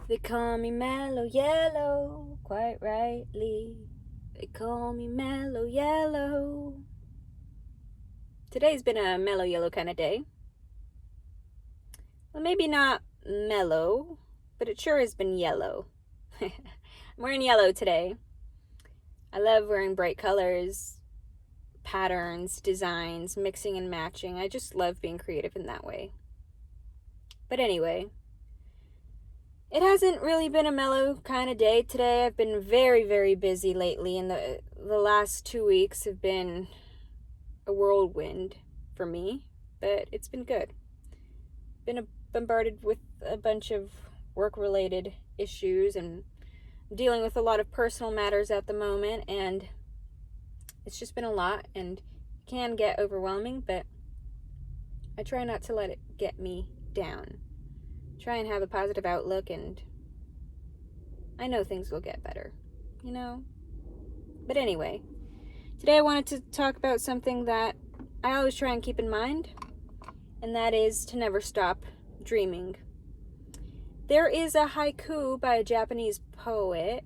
They call me Mellow Yellow, quite rightly. They call me Mellow Yellow. Today's been a mellow yellow kind of day. Well, maybe not mellow, but it sure has been yellow. I'm wearing yellow today. I love wearing bright colors, patterns, designs, mixing and matching. I just love being creative in that way. But anyway, it hasn't really been a mellow kind of day today. I've been very, very busy lately, and the last 2 weeks have been a whirlwind for me, but it's been good. Been bombarded with a bunch of work-related issues and dealing with a lot of personal matters at the moment, and it's just been a lot and can get overwhelming, but I try not to let it get me down. Try and have a positive outlook, and I know things will get better, you know? But anyway, today I wanted to talk about something that I always try and keep in mind, and that is to never stop dreaming. There is a haiku by a Japanese poet.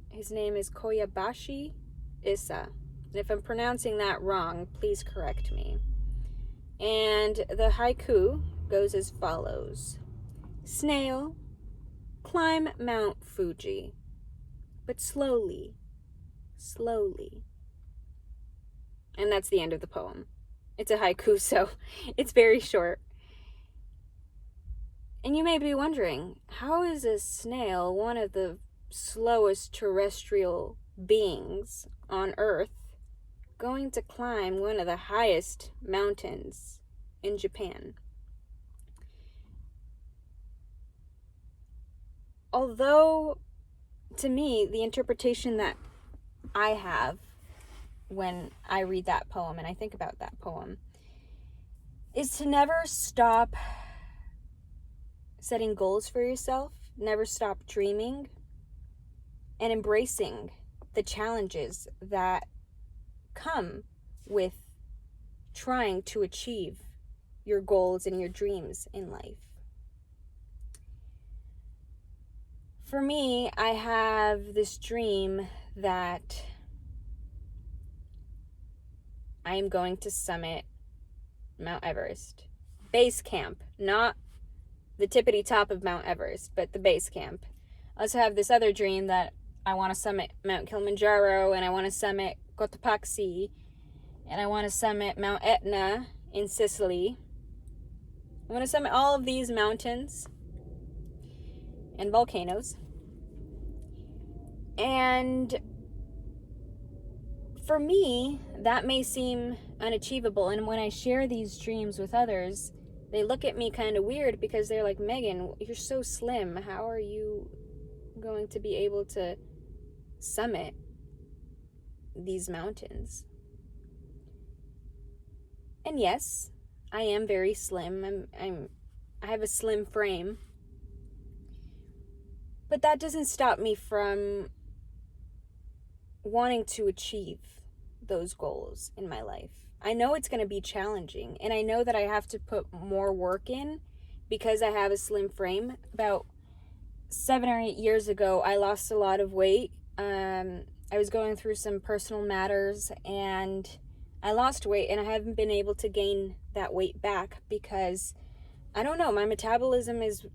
His name is Koyabashi Issa. And if I'm pronouncing that wrong, please correct me. And the haiku goes as follows. Snail, climb Mount Fuji, but slowly, slowly. And that's the end of the poem. It's a haiku, so it's very short. And you may be wondering, how is a snail, one of the slowest terrestrial beings on Earth, going to climb one of the highest mountains in Japan? Although, to me, the interpretation that I have when I read that poem and I think about that poem is to never stop setting goals for yourself, never stop dreaming, and embracing the challenges that come with trying to achieve your goals and your dreams in life. For me, I have this dream that I am going to summit Mount Everest. Base camp, not the tippity top of Mount Everest, but the base camp. I also have this other dream that I want to summit Mount Kilimanjaro, and I want to summit Cotopaxi, and I want to summit Mount Etna in Sicily. I want to summit all of these mountains and volcanoes. And for me, that may seem unachievable. And when I share these dreams with others, they look at me kind of weird because they're like, Megan, you're so slim. How are you going to be able to summit these mountains? And yes, I am very slim. I have a slim frame. But that doesn't stop me from wanting to achieve those goals in my life. I know it's going to be challenging, and I know that I have to put more work in because I have a slim frame. About 7 or 8 years ago, I lost a lot of weight. I was going through some personal matters, and I lost weight, and I haven't been able to gain that weight back because, I don't know, my metabolism is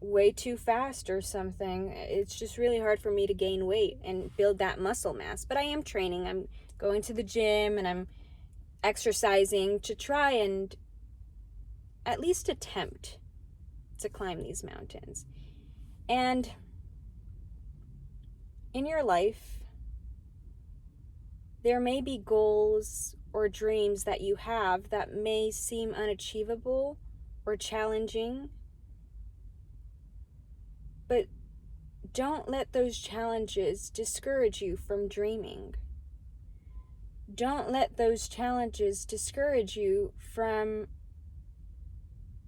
way too fast or something. It's just really hard for me to gain weight and build that muscle mass. But I am training. I'm going to the gym and I'm exercising to try and at least attempt to climb these mountains. And in your life, there may be goals or dreams that you have that may seem unachievable or challenging. But don't let those challenges discourage you from dreaming. Don't let those challenges discourage you from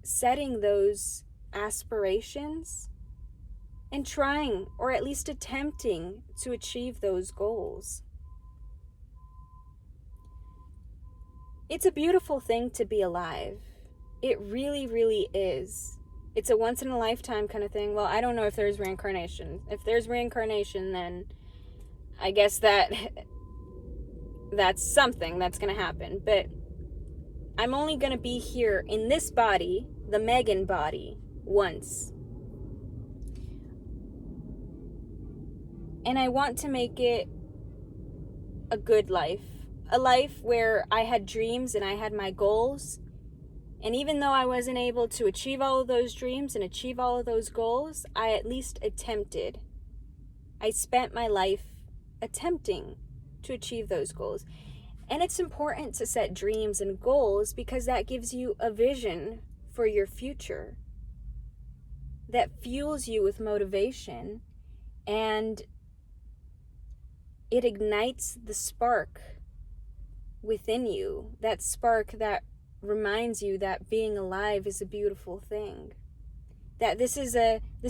setting those aspirations and trying, or at least attempting, to achieve those goals. It's a beautiful thing to be alive. It really, really is. it's a once in a lifetime kind of thing. Well, I don't know if there's reincarnation. If there's reincarnation, then I guess that's something that's going to happen. But I'm only going to be here in this body, the Megan body, once. And I want to make it a good life. A life where I had dreams and I had my goals. And even though I wasn't able to achieve all of those dreams and achieve all of those goals, I at least attempted. I spent my life attempting to achieve those goals. And it's important to set dreams and goals because that gives you a vision for your future. That fuels you with motivation, and it ignites the spark within you. That spark that reminds you that being alive is a beautiful thing. That this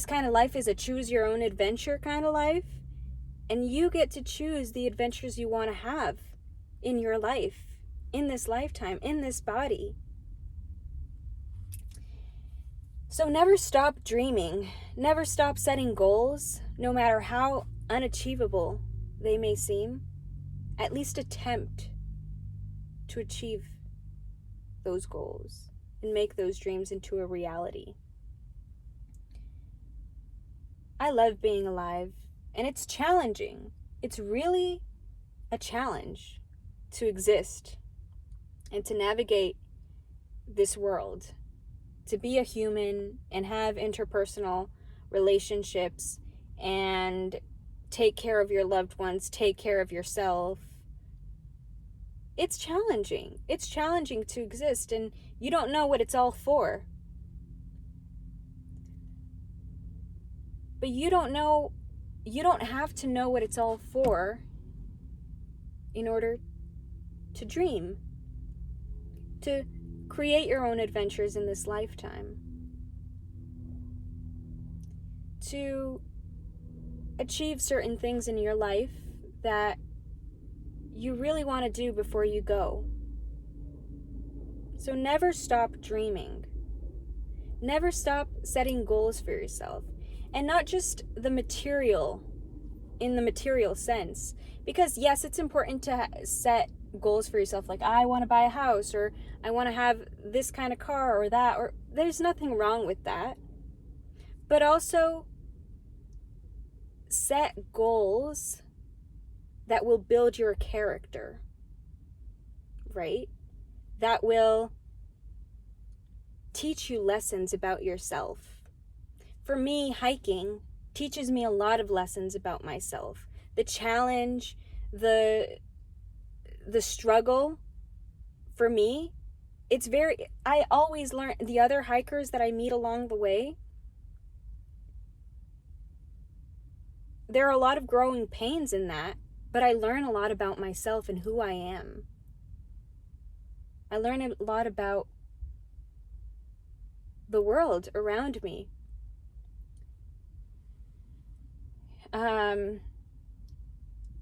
kind of life is a choose your own adventure kind of life. And you get to choose the adventures you want to have in your life, in this lifetime, in this body. So never stop dreaming. Never stop setting goals, no matter how unachievable they may seem. At least attempt to achieve those goals and make those dreams into a reality. I love being alive, and it's challenging. It's really a challenge to exist and to navigate this world, to be a human and have interpersonal relationships and take care of your loved ones, take care of yourself. It's challenging. It's challenging to exist, and you don't know what it's all for. But you don't have to know what it's all for in order to dream, to create your own adventures in this lifetime, to achieve certain things in your life that you really want to do before you go. So never stop dreaming. Never stop setting goals for yourself. And not just the material, in the material sense. Because yes, it's important to set goals for yourself, like I want to buy a house, or I want to have this kind of car or that, or there's nothing wrong with that. But also set goals that will build your character, right? That will teach you lessons about yourself. For me, hiking teaches me a lot of lessons about myself. The challenge, the struggle, for me, I always learn. The other hikers that I meet along the way, there are a lot of growing pains in that, but I learn a lot about myself and who I am. I learn a lot about the world around me.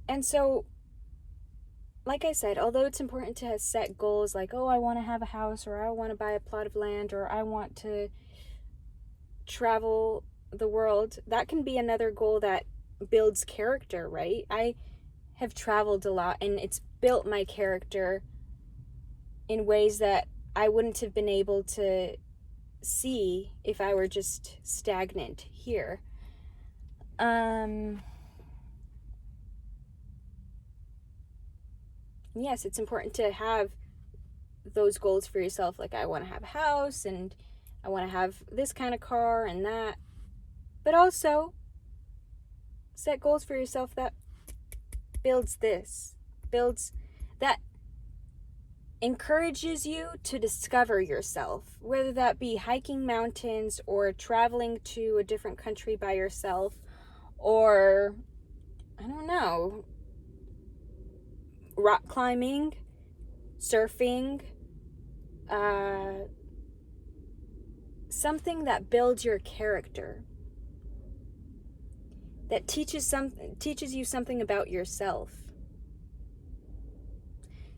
And so, like I said, although it's important to set goals like, oh, I want to have a house, or I want to buy a plot of land, or I want to travel the world, that can be another goal that builds character, right? I have traveled a lot, and it's built my character in ways that I wouldn't have been able to see if I were just stagnant here. Yes, it's important to have those goals for yourself, like I want to have a house and I want to have this kind of car and that, but also set goals for yourself that builds that encourages you to discover yourself, whether that be hiking mountains or traveling to a different country by yourself, or I don't know, rock climbing, surfing, something that builds your character, that teaches you something about yourself.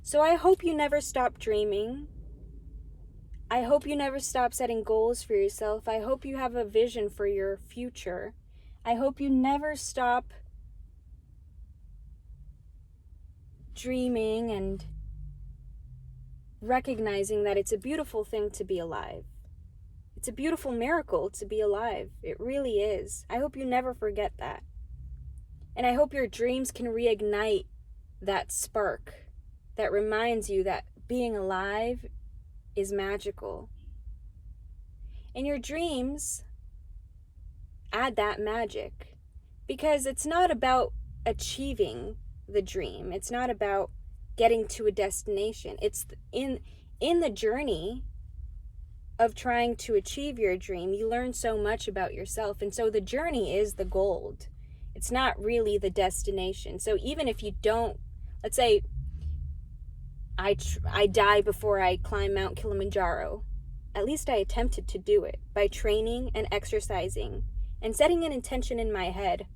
So I hope you never stop dreaming. I hope you never stop setting goals for yourself. I hope you have a vision for your future. I hope you never stop dreaming and recognizing that it's a beautiful thing to be alive. It's a beautiful miracle to be alive. It really is. I hope you never forget that. And I hope your dreams can reignite that spark that reminds you that being alive is magical. And your dreams add that magic, because it's not about achieving the dream. It's not about getting to a destination. It's in the journey of trying to achieve your dream, you learn so much about yourself. And so the journey is the gold. It's not really the destination. So even if you don't, let's say I die before I climb Mount Kilimanjaro, at least I attempted to do it by training and exercising and setting an intention in my head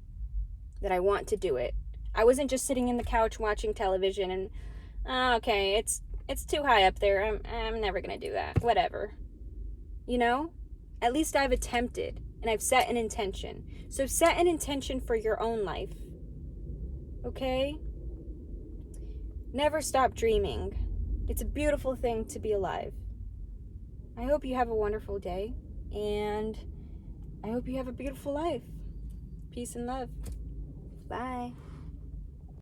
that I want to do it. I wasn't just sitting in the couch watching television and, okay, it's too high up there. I'm never going to do that. Whatever. You know? At least I've attempted and I've set an intention. So set an intention for your own life. Okay? Never stop dreaming. It's a beautiful thing to be alive. I hope you have a wonderful day, and I hope you have a beautiful life. Peace and love. Bye.